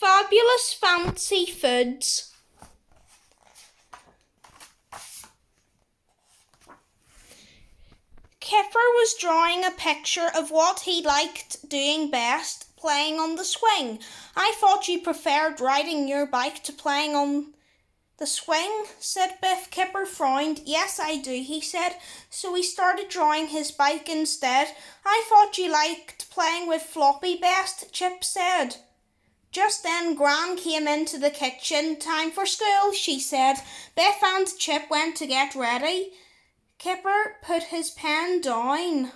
Fabulous fancy foods. Kipper was drawing a picture of what he liked doing best, playing on the swing. I thought you preferred riding your bike to playing on the swing, said Biff. Kipper frowned. Yes, I do, he said. So he started drawing his bike instead. I thought you liked playing with Floppy best, Chip said. Just then Gran came into the kitchen. Time for school, she said. Biff and Chip went to get ready. Kipper put his pen down.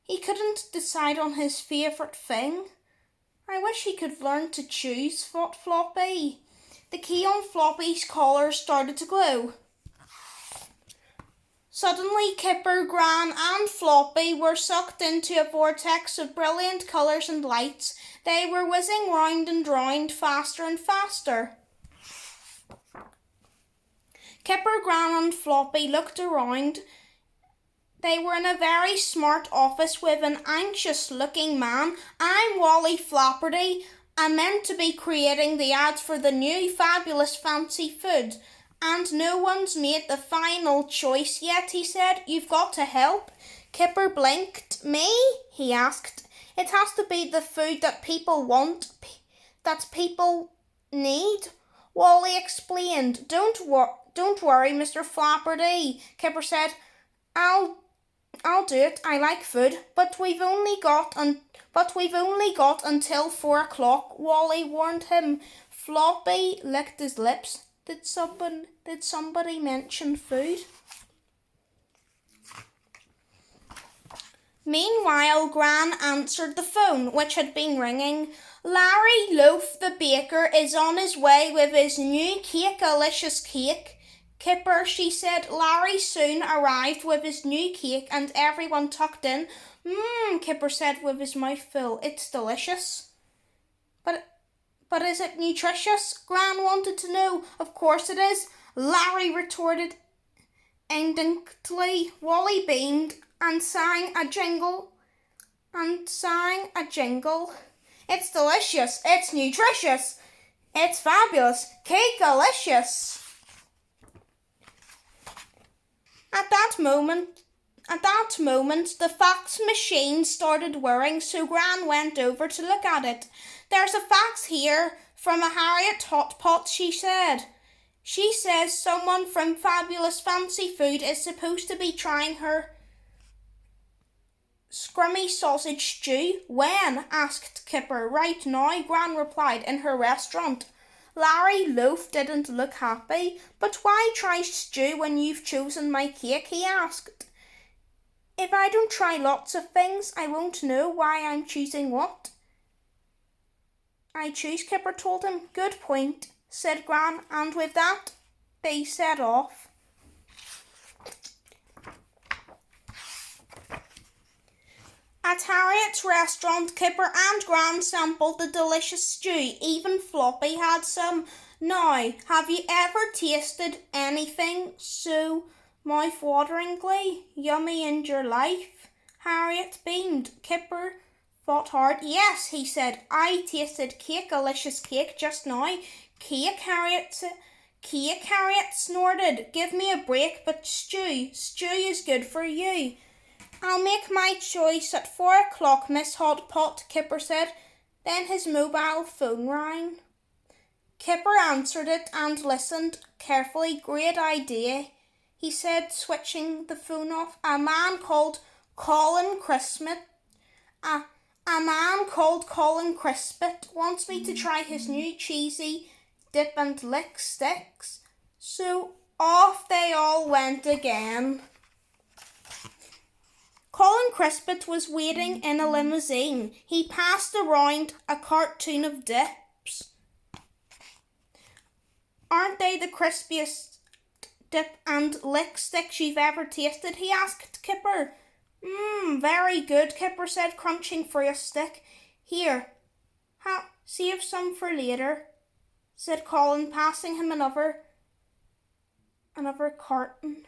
He couldn't decide on his favourite thing. I wish he could learn to choose, thought Floppy. The key on Floppy's collar started to glow. Suddenly Kipper, Gran and Floppy were sucked into a vortex of brilliant colours and lights. They were whizzing round and round, faster and faster. Kipper, Gran and Floppy looked around. They were in a very smart office with an anxious-looking man. I'm Wally Flapperty. I'm meant to be creating the ads for the new fabulous fancy food. And no one's made the final choice yet, he said. You've got to help. Kipper blinked. Me? He asked. It has to be the food that people want, that people need. Wally explained. Don't worry, Mr. Flapperty, Kipper said. I'll do it. I like food, but we've only got until 4 o'clock. Wally warned him. Floppy licked his lips. Did somebody mention food? Meanwhile, Gran answered the phone, which had been ringing. Larry Loaf, the baker, is on his way with his new cake-alicious cake. Kipper, she said. Larry soon arrived with his new cake and everyone tucked in. Kipper said with his mouth full. It's delicious. But is it nutritious? Gran wanted to know. Of course it is, Larry retorted indignantly. Wally beamed and sang a jingle. It's delicious. It's nutritious. It's fabulous. Cake-alicious. At that moment, the fax machine started whirring, so Gran went over to look at it. There's a fax here from a Harriet Hotpot, she said. She says someone from Fabulous Fancy Food is supposed to be trying her scrummy sausage stew. When? Asked Kipper. Right now, Gran replied, in her restaurant. Larry Loaf didn't look happy. But why try stew when you've chosen my cake? He asked. If I don't try lots of things, I won't know why I'm choosing what I choose, Kipper told him. Good point, said Gran, and with that, they set off. At Harriet's restaurant, Kipper and Gran sampled the delicious stew. Even Floppy had some. Now, have you ever tasted anything so mouth-wateringly yummy in your life? Harriet beamed. Kipper thought hard. Yes, he said. I tasted cake-alicious cake just now. Cake, Harriet snorted. Give me a break, but stew is good for you. I'll make my choice at 4 o'clock, Miss Hotpot, Kipper said. Then his mobile phone rang. Kipper answered it and listened carefully. Great idea, he said, switching the phone off. A man called Colin Crispet wants me to try his new cheesy dip and lick sticks. So off they all went again. Colin Crispet was waiting in a limousine. He passed around a cartoon of dips. Aren't they the crispiest dip and lick sticks you've ever tasted? He asked Kipper. Very good, Kipper said, crunching for a stick. Here, save some for later, said Colin, passing him another carton.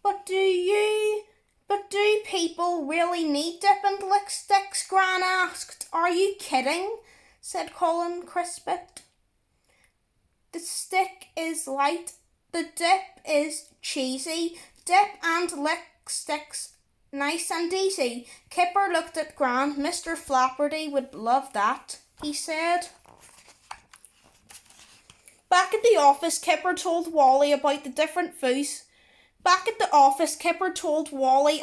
But do you But do people really need dip and lick sticks? Gran asked. Are you kidding? Said Colin Crispet. The stick is light, the dip is cheesy. Dip and lick sticks, nice and easy. Kipper looked at Gran. Mr. Flapperty would love that, he said. Back at the office, Kipper told Wally about the different foods. Kipper told Wally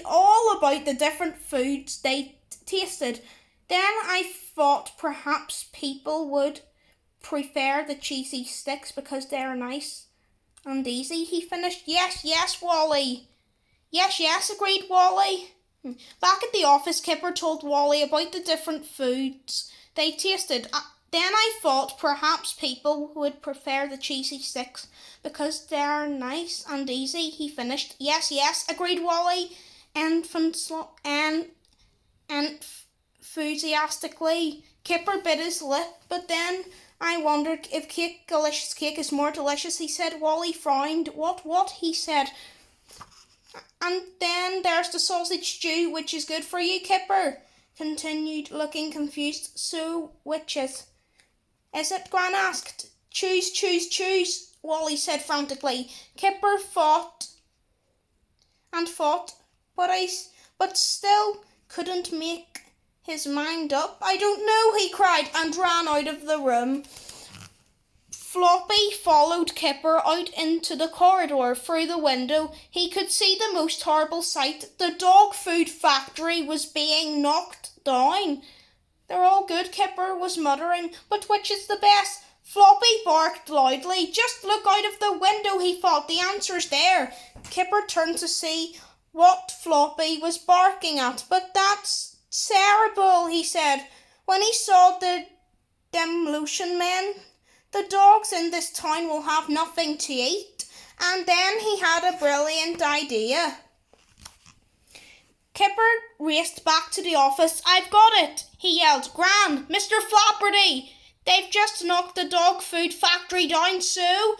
all about the different foods they tasted. Then I thought perhaps people would prefer the cheesy sticks because they're nice and easy, he finished. Yes, Wally. Yes, agreed Wally. Back at the office, Kipper told Wally about the different foods they tasted. Then I thought perhaps people would prefer the cheesy sticks because they're nice and easy, he finished. Yes, agreed Wally, enthusiastically. Kipper bit his lip, but then I wondered if delicious cake is more delicious, he said. Wally frowned. What? He said. And then there's the sausage stew, which is good for you, Kipper continued, looking confused. So, which is it? Gran asked. Choose, Wally said frantically. Kipper fought, but still couldn't make his mind up. I don't know, he cried and ran out of the room. Floppy followed Kipper out into the corridor. Through the window, he could see the most horrible sight. The dog food factory was being knocked down. They're all good, Kipper was muttering, but which is the best? Floppy barked loudly. Just look out of the window, he thought. The answer's there. Kipper turned to see what Floppy was barking at. But that's terrible, he said. When he saw the demolition men, the dogs in this town will have nothing to eat. And then he had a brilliant idea. Kipper raced back to the office. I've got it, he yelled. Gran, Mr. Flapperty, they've just knocked the dog food factory down. So,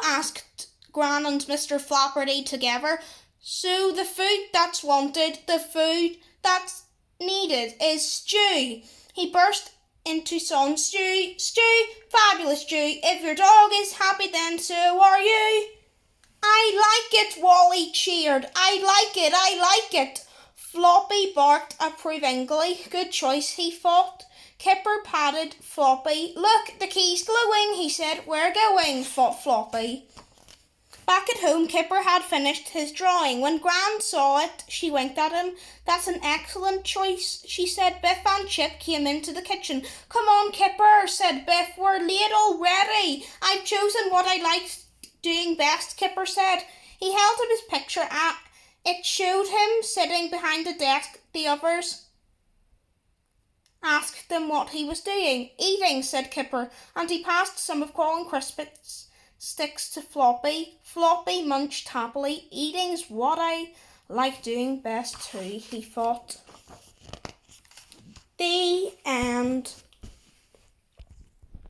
asked Gran and Mr. Flapperty together. So the food that's wanted, the food that's needed is stew. He burst into song. Stew, fabulous stew. If your dog is happy, then so are you. I like it, Wally cheered. I like it. Floppy barked approvingly. Good choice, he thought. Kipper patted Floppy. Look, the key's glowing, he said. We're going, thought Floppy. Back at home, Kipper had finished his drawing. When Gran saw it, she winked at him. That's an excellent choice, she said. Biff and Chip came into the kitchen. Come on, Kipper, said Biff. We're late already. I've chosen what I like doing best, Kipper said. He held up his picture. It showed him sitting behind the desk. The others asked him what he was doing. Eating, said Kipper, and he passed some of Colin Crispet's sticks to Floppy. Floppy munched happily. Eating's what I like doing best too, he thought. The end.